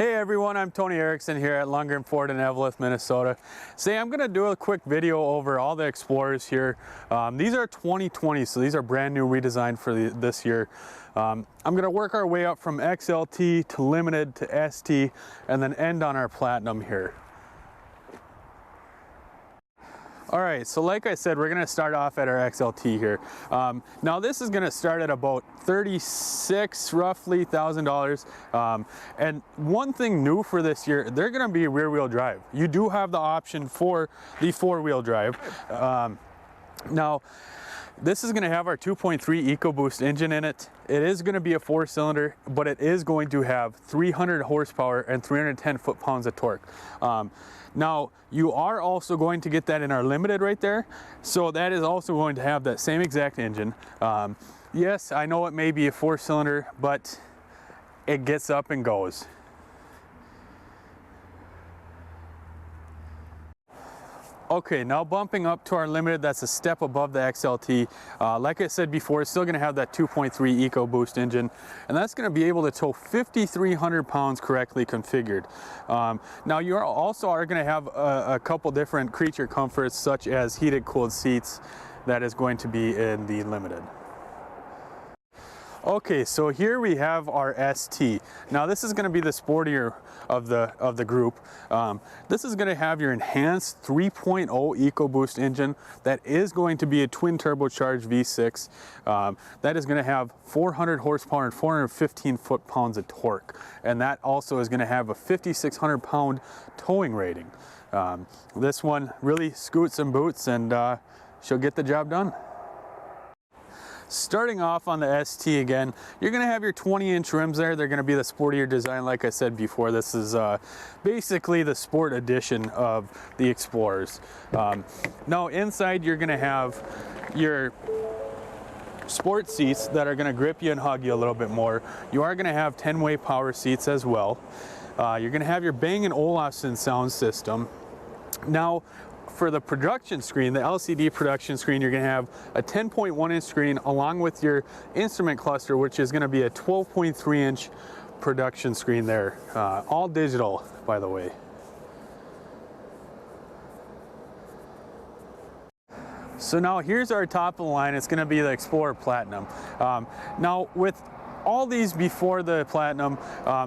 Hey everyone, I'm Tony Erickson here at Lundgren Ford in Eveleth, Minnesota. Say I'm going to do a quick video over all the Explorers here. These are 2020, so these are brand new, redesigned for this year. I'm going to work our way up from XLT to Limited to ST and then end on our Platinum here. All right, so like I said, we're gonna start off at our XLT here. Now this is gonna start at about $36 roughly $1,000. And one thing new for this year, they're gonna be rear wheel drive. You do have the option for the 4-wheel drive. Now, this is going to have our 2.3 EcoBoost engine in it. It is going to be a 4-cylinder, but it is going to have 300 horsepower and 310 foot-pounds of torque. Now, you are also going to get that in our Limited right there. So that is also going to have that same exact engine. Yes, I know it may be a 4-cylinder, but it gets up and goes. Okay, now bumping up to our Limited, that's a step above the XLT. Like I said before, it's still going to have that 2.3 EcoBoost engine, and that's going to be able to tow 5,300 pounds correctly configured. Now you also are going to have a couple different creature comforts, such as heated cooled seats, that is going to be in the Limited. Okay, so here we have our ST. Now this is going to be the sportier of the group. This is going to have your enhanced 3.0 EcoBoost engine that is going to be a twin turbocharged V6. That is going to have 400 horsepower and 415 foot-pounds of torque. And that also is going to have a 5,600 pound towing rating. This one really scoots and boots, and she'll get the job done. Starting off on the ST again, you're going to have your 20-inch rims there. They're going to be the sportier design, like I said before. This is basically the sport edition of the Explorers. Now inside you're going to have your sport seats that are going to grip you and hug you a little bit more. You are going to have 10-way power seats as well. You're going to have your Bang & Olufsen sound system. Now, for the production screen, the LCD production screen, you're going to have a 10.1-inch screen along with your instrument cluster, which is going to be a 12.3-inch production screen there. All digital, by the way. So now here's our top of the line. It's going to be the Explorer Platinum. Now with all these before the Platinum,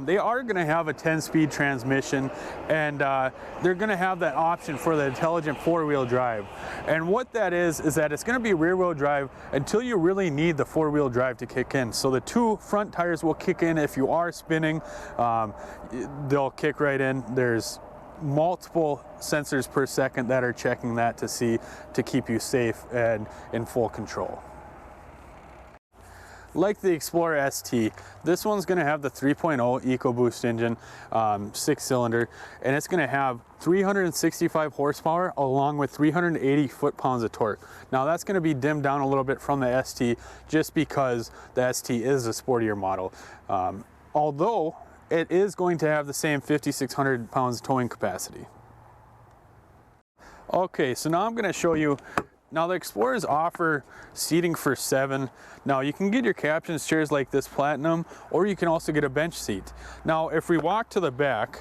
they are going to have a 10-speed transmission, and they're going to have that option for the intelligent 4-wheel drive. And what that is that it's going to be rear-wheel drive until you really need the 4-wheel drive to kick in. So the 2 front tires will kick in if you are spinning. They'll kick right in. There's multiple sensors per second that are checking that to keep you safe and in full control. Like the Explorer ST, this one's going to have the 3.0 EcoBoost engine, 6-cylinder, and it's going to have 365 horsepower along with 380 foot-pounds of torque. Now that's going to be dimmed down a little bit from the ST just because the ST is a sportier model. Although it is going to have the same 5,600 pounds towing capacity. Okay, so now I'm going to show you. Now the Explorers offer seating for 7. Now you can get your captain's chairs like this Platinum, or you can also get a bench seat. Now if we walk to the back,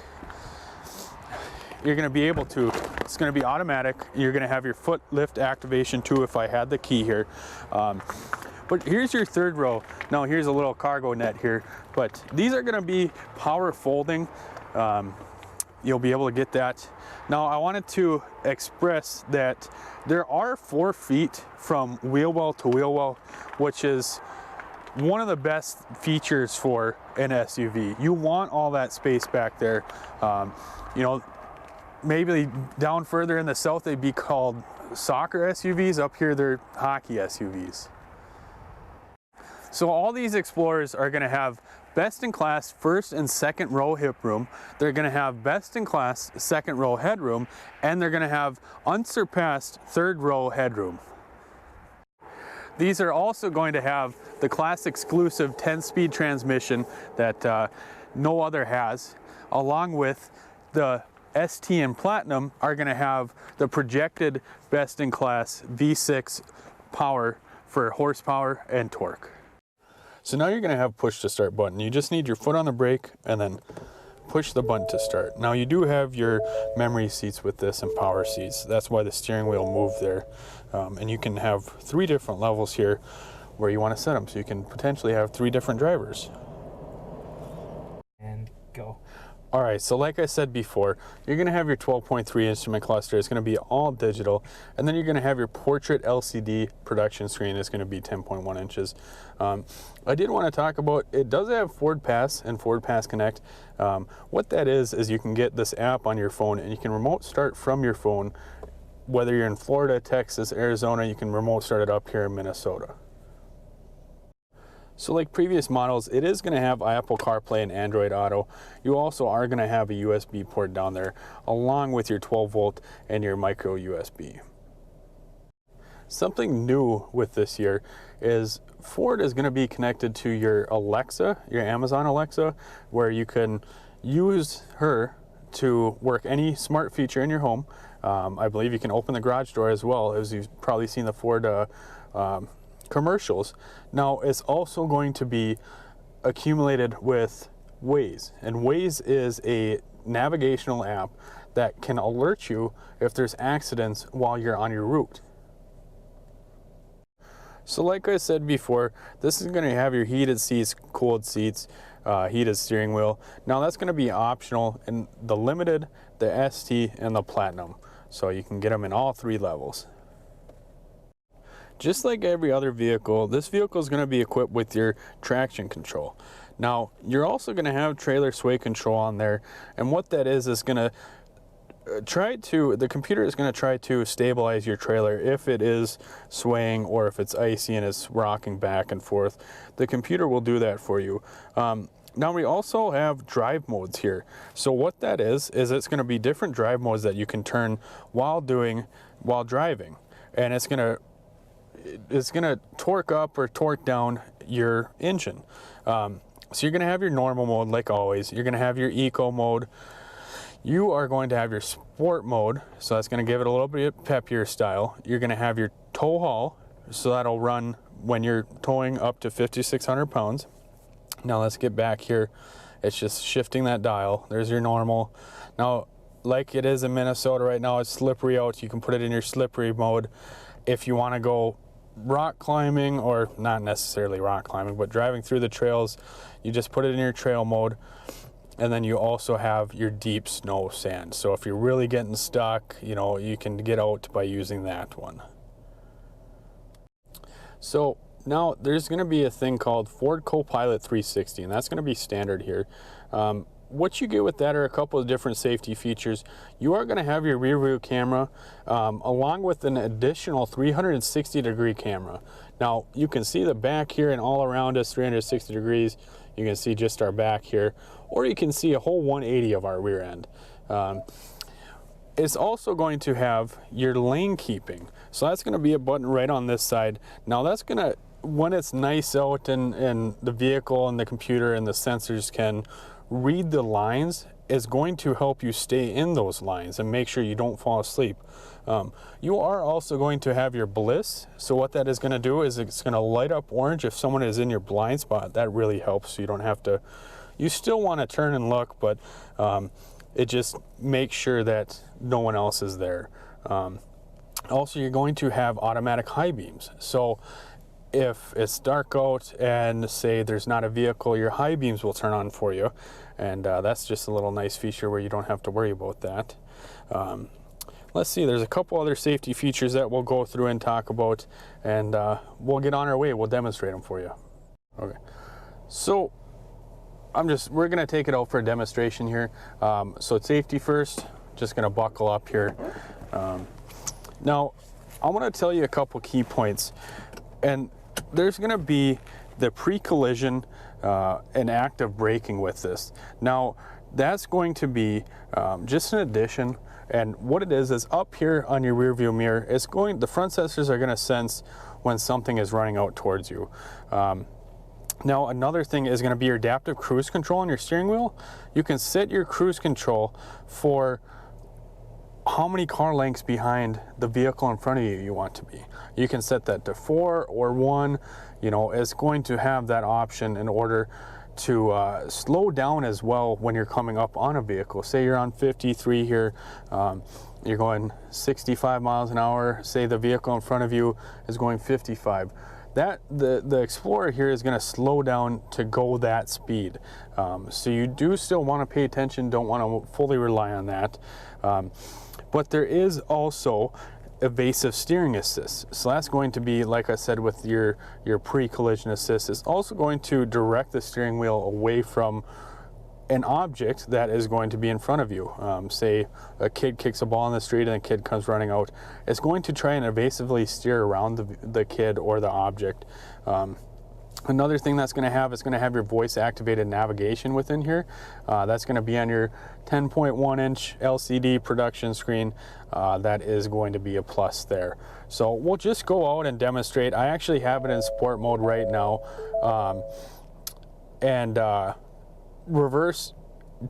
you're going to be able to, it's going to be automatic. You're going to have your foot lift activation too if I had the key here. But here's your 3rd row. Now here's a little cargo net here, but these are going to be power folding. You'll be able to get that. Now I wanted to express that there are 4 feet from wheel well to wheel well, which is one of the best features for an SUV. You want all that space back there. You know, maybe down further in the south they'd be called soccer SUVs. Up here they're hockey SUVs. So all these Explorers are going to have best-in-class 1st and 2nd row hip room. They're going to have best-in-class 2nd row headroom, and they're going to have unsurpassed 3rd row headroom. These are also going to have the class exclusive 10-speed transmission that no other has, along with the ST and Platinum are going to have the projected best-in-class V6 power for horsepower and torque. So now you're going to have push to start button. You just need your foot on the brake and then push the button to start. Now you do have your memory seats with this and power seats. That's why the steering wheel moved there. And you can have 3 different levels here where you want to set them. So you can potentially have 3 different drivers. And go. All right, so like I said before, you're gonna have your 12.3 instrument cluster. It's gonna be all digital. And then you're gonna have your portrait LCD production screen. It's gonna be 10.1 inches. I did wanna talk about, it does have Ford Pass and Ford Pass Connect. What that is you can get this app on your phone and you can remote start from your phone. Whether you're in Florida, Texas, Arizona, you can remote start it up here in Minnesota. So like previous models, it is going to have Apple CarPlay and Android Auto. You also are going to have a USB port down there, along with your 12 volt and your micro USB. Something new with this year is Ford is going to be connected to your Alexa, your Amazon Alexa, where you can use her to work any smart feature in your home. I believe you can open the garage door as well, as you've probably seen the Ford commercials. Now it's also going to be accumulated with Waze, and Waze is a navigational app that can alert you if there's accidents while you're on your route. So like I said before, this is going to have your heated seats, cooled seats, heated steering wheel. Now that's going to be optional in the Limited, the ST, and the Platinum, so you can get them in all 3 levels. Just like every other vehicle, this vehicle is going to be equipped with your traction control. Now, you're also going to have trailer sway control on there, and what that is going to the computer is going to try to stabilize your trailer if it is swaying or if it's icy and it's rocking back and forth. The computer will do that for you. Now we also have drive modes here. So what that is it's going to be different drive modes that you can turn while driving, and it's going to torque up or torque down your engine. So you're going to have your normal mode like always. You're going to have your eco mode. You are going to have your sport mode, so that's going to give it a little bit peppier style. You're going to have your tow haul, so that'll run when you're towing up to 5,600 pounds. Now let's get back here. It's just shifting that dial. There's your normal. Now, like it is in Minnesota right now, it's slippery out. You can put it in your slippery mode. If you want to go rock climbing, or not necessarily rock climbing, but driving through the trails, you just put it in your trail mode. And then you also have your deep snow sand. So if you're really getting stuck, you know, you can get out by using that one. So now there's going to be a thing called Ford Copilot 360, and that's going to be standard here. What you get with that are a couple of different safety features. You are going to have your rear view camera along with an additional 360-degree camera. Now you can see the back here, and all around us 360 degrees. You can see just our back here, or you can see a whole 180 of our rear end. It's also going to have your lane keeping. So that's going to be a button right on this side. Now that's going to, when it's nice out and the vehicle and the computer and the sensors can read the lines, is going to help you stay in those lines and make sure you don't fall asleep. You are also going to have your bliss. So what that is going to do is it's going to light up orange if someone is in your blind spot. That really helps, so you don't have to, you still want to turn and look, but it just makes sure that no one else is there. Also, you're going to have automatic high beams. So if it's dark out and say there's not a vehicle, your high beams will turn on for you. And that's just a little nice feature where you don't have to worry about that. Let's see, there's a couple other safety features that we'll go through and talk about, and we'll get on our way. We'll demonstrate them for you. Okay, so we're gonna take it out for a demonstration here. So it's safety first, just gonna buckle up here. Now, I wanna tell you a couple key points, and there's gonna be the pre-collision and active braking with this. Now, that's going to be just an addition, and what it is up here on your rear view mirror, the front sensors are gonna sense when something is running out towards you. Now, another thing is gonna be your adaptive cruise control on your steering wheel. You can set your cruise control for how many car lengths behind the vehicle in front of you want to be. You can set that to 4 or 1. You know, it's going to have that option in order slow down as well when you're coming up on a vehicle. Say you're on 53 here, you're going 65 miles an hour, say the vehicle in front of you is going 55. The Explorer here is going to slow down to go that speed. So you do still want to pay attention, don't want to fully rely on that. But there is also evasive steering assist. So that's going to be, like I said, with your pre-collision assist, it's also going to direct the steering wheel away from an object that is going to be in front of you. Say a kid kicks a ball in the street and a kid comes running out. It's going to try and evasively steer around the kid or the object. Another thing that's going to have is going to have your voice activated navigation within here. That's going to be on your 10.1 inch LCD production screen. That is going to be a plus there. So we'll just go out and demonstrate. I actually have it in sport mode right now. Reverse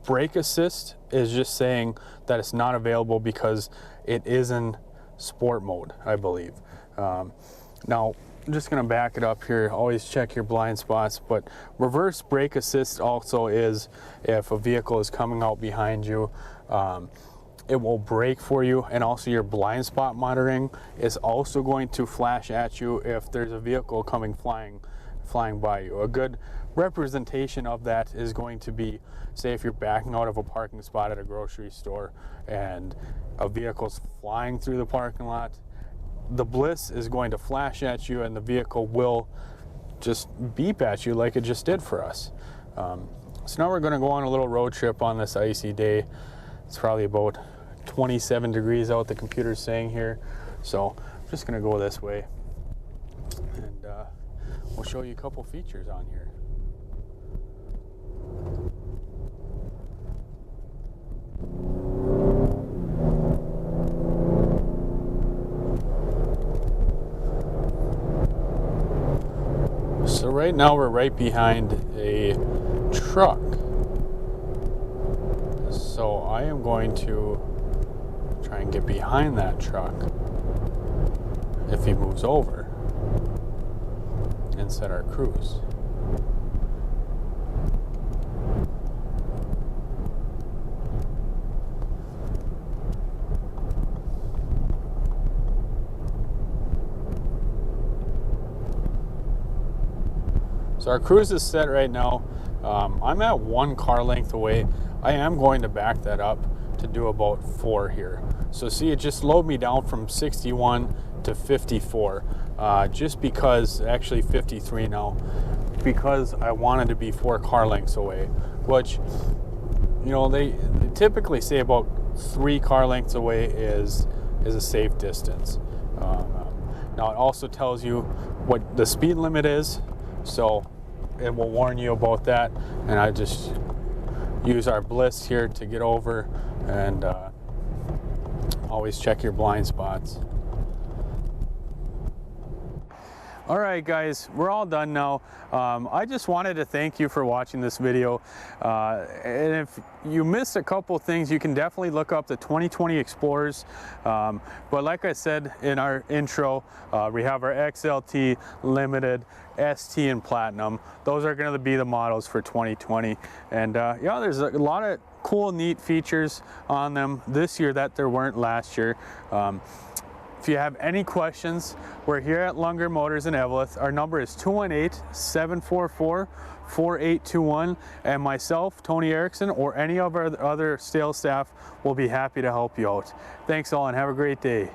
brake assist is just saying that it's not available because it is in sport mode, I believe. Now, I'm just going to back it up here. Always check your blind spots, but reverse brake assist also is if a vehicle is coming out behind you, it will brake for you, and also your blind spot monitoring is also going to flash at you if there's a vehicle coming flying by you. A good representation of that is going to be, say if you're backing out of a parking spot at a grocery store and a vehicle's flying through the parking lot, the bliss is going to flash at you and the vehicle will just beep at you like it just did for us. So now we're going to go on a little road trip on this icy day. It's probably about 27 degrees out, the computer's saying here. So I'm just going to go this way and we'll show you a couple features on here. So right now we're right behind a truck. So I am going to try and get behind that truck if he moves over and set our cruise. So our cruise is set right now. I'm at 1 car length away. I am going to back that up to do about 4 here. So see, it just slowed me down from 61 to 54, just because, actually 53 now, because I wanted to be 4 car lengths away, which, you know, they typically say about 3 car lengths away is a safe distance. Now it also tells you what the speed limit is, so it will warn you about that, and I just use our bliss here to get over, and always check your blind spots. All right, guys, we're all done now. I just wanted to thank you for watching this video. And if you missed a couple things, you can definitely look up the 2020 Explorers. But like I said in our intro, we have our XLT, Limited, ST, and Platinum. Those are going to be the models for 2020. And yeah, there's a lot of cool, neat features on them this year that there weren't last year. If you have any questions, we're here at Lundgren Motors in Eveleth. Our number is 218-744-4821, and myself, Tony Erickson, or any of our other sales staff will be happy to help you out. Thanks all and have a great day.